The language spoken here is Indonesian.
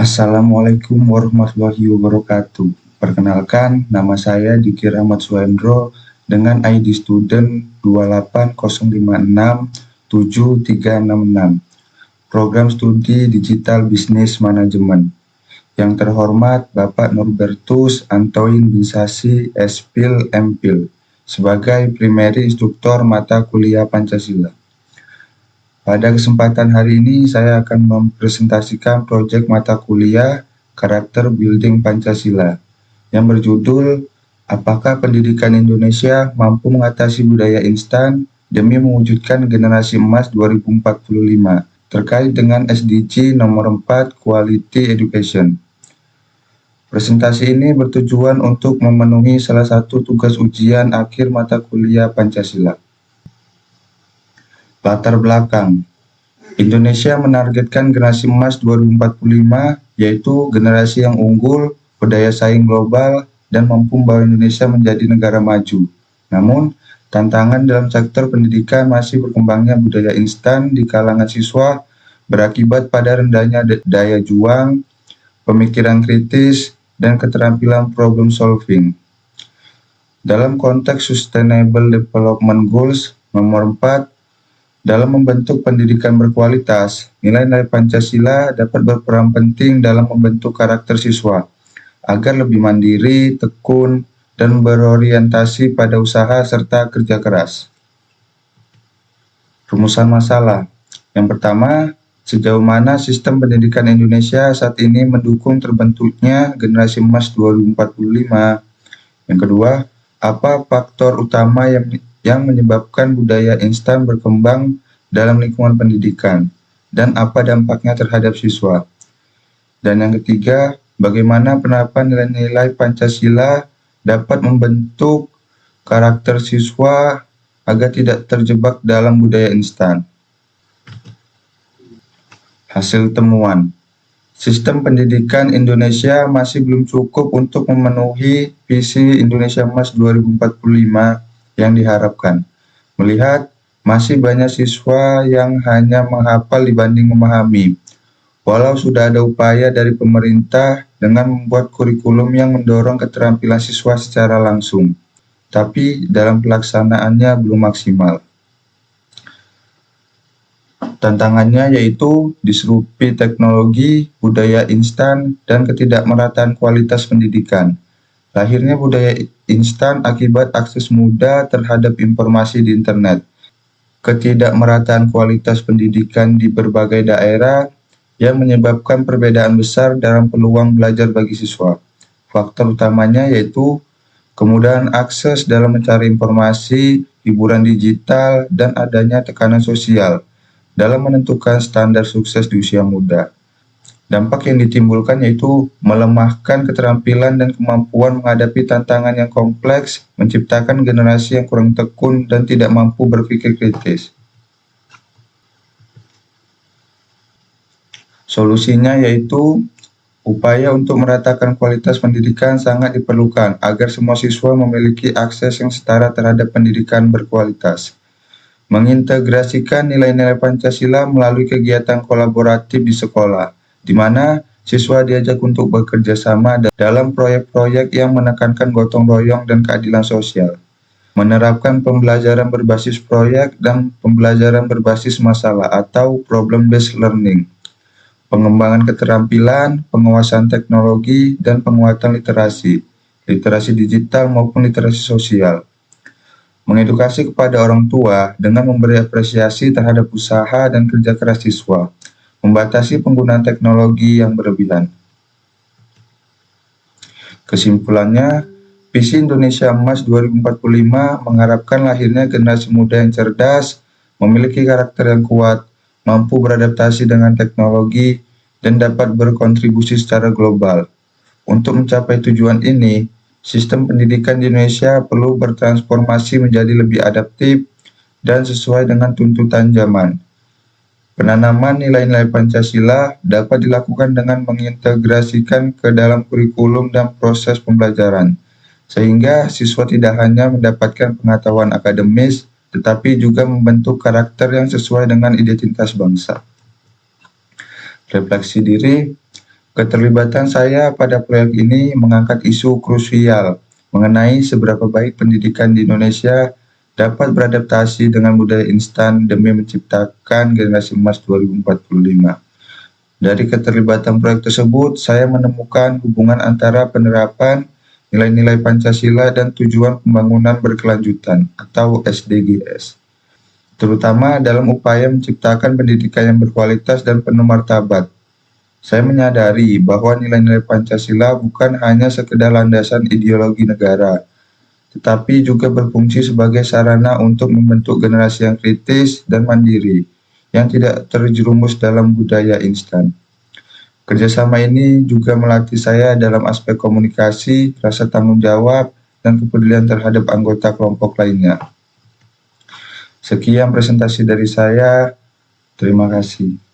Assalamualaikum warahmatullahi wabarakatuh. Perkenalkan, nama saya Diki Rahmat Suhendro dengan ID student 280567366, Program Studi Digital Business Management. Yang terhormat Bapak Norbertus Antoine Binsasi Spil MPhil sebagai Primary Instruktur Mata Kuliah Pancasila. Pada kesempatan hari ini saya akan mempresentasikan proyek mata kuliah Karakter Building Pancasila yang berjudul Apakah Pendidikan Indonesia Mampu Mengatasi Budaya Instan demi Mewujudkan Generasi Emas 2045 terkait dengan SDG nomor 4 Quality Education. Presentasi ini bertujuan untuk memenuhi salah satu tugas ujian akhir mata kuliah Pancasila. Latar belakang. Indonesia menargetkan generasi emas 2045, yaitu generasi yang unggul, berdaya saing global, dan mampu membawa Indonesia menjadi negara maju. Namun, tantangan dalam sektor pendidikan masih berkembangnya budaya instan di kalangan siswa berakibat pada rendahnya daya juang, pemikiran kritis, dan keterampilan problem solving. Dalam konteks Sustainable Development Goals nomor 4, dalam membentuk pendidikan berkualitas, nilai-nilai Pancasila dapat berperan penting dalam membentuk karakter siswa agar lebih mandiri, tekun, dan berorientasi pada usaha serta kerja keras. Rumusan masalah. Yang pertama, sejauh mana sistem pendidikan Indonesia saat ini mendukung terbentuknya generasi emas 2045? Yang kedua, apa faktor utama yang menyebabkan budaya instan berkembang dalam lingkungan pendidikan, dan apa dampaknya terhadap siswa. Dan yang ketiga, bagaimana penerapan nilai-nilai Pancasila dapat membentuk karakter siswa agar tidak terjebak dalam budaya instan. Hasil temuan. Sistem pendidikan Indonesia masih belum cukup untuk memenuhi visi Indonesia Emas 2045 yang diharapkan. Melihat masih banyak siswa yang hanya menghafal dibanding memahami. Walau sudah ada upaya dari pemerintah dengan membuat kurikulum yang mendorong keterampilan siswa secara langsung, tapi dalam pelaksanaannya belum maksimal. Tantangannya yaitu disrupsi teknologi, budaya instan, dan ketidakmerataan kualitas pendidikan. Lahirnya budaya instan akibat akses mudah terhadap informasi di internet. Ketidakmerataan kualitas pendidikan di berbagai daerah yang menyebabkan perbedaan besar dalam peluang belajar bagi siswa. Faktor utamanya yaitu kemudahan akses dalam mencari informasi, hiburan digital, dan adanya tekanan sosial dalam menentukan standar sukses di usia muda. Dampak yang ditimbulkan yaitu melemahkan keterampilan dan kemampuan menghadapi tantangan yang kompleks, menciptakan generasi yang kurang tekun dan tidak mampu berpikir kritis. Solusinya yaitu upaya untuk meratakan kualitas pendidikan sangat diperlukan agar semua siswa memiliki akses yang setara terhadap pendidikan berkualitas. Mengintegrasikan nilai-nilai Pancasila melalui kegiatan kolaboratif di sekolah, di mana siswa diajak untuk bekerja sama dalam proyek-proyek yang menekankan gotong royong dan keadilan sosial. Menerapkan pembelajaran berbasis proyek dan pembelajaran berbasis masalah atau problem-based learning. Pengembangan keterampilan, penguasaan teknologi, dan penguatan literasi digital maupun literasi sosial. Mengedukasi kepada orang tua dengan memberi apresiasi terhadap usaha dan kerja keras siswa. Membatasi penggunaan teknologi yang berlebihan. Kesimpulannya, visi Indonesia Emas 2045 mengharapkan lahirnya generasi muda yang cerdas, memiliki karakter yang kuat, mampu beradaptasi dengan teknologi, dan dapat berkontribusi secara global. Untuk mencapai tujuan ini, sistem pendidikan di Indonesia perlu bertransformasi menjadi lebih adaptif dan sesuai dengan tuntutan zaman. Penanaman nilai-nilai Pancasila dapat dilakukan dengan mengintegrasikan ke dalam kurikulum dan proses pembelajaran, sehingga siswa tidak hanya mendapatkan pengetahuan akademis, tetapi juga membentuk karakter yang sesuai dengan identitas bangsa. Refleksi diri. Keterlibatan saya pada proyek ini mengangkat isu krusial mengenai seberapa baik pendidikan di Indonesia dapat beradaptasi dengan budaya instan demi menciptakan generasi emas 2045. Dari keterlibatan proyek tersebut, saya menemukan hubungan antara penerapan nilai-nilai Pancasila dan tujuan pembangunan berkelanjutan atau SDGs, terutama dalam upaya menciptakan pendidikan yang berkualitas dan penuh martabat. Saya menyadari bahwa nilai-nilai Pancasila bukan hanya sekedar landasan ideologi negara, tetapi juga berfungsi sebagai sarana untuk membentuk generasi yang kritis dan mandiri, yang tidak terjerumus dalam budaya instan. Kerjasama ini juga melatih saya dalam aspek komunikasi, rasa tanggung jawab, dan kepedulian terhadap anggota kelompok lainnya. Sekian presentasi dari saya. Terima kasih.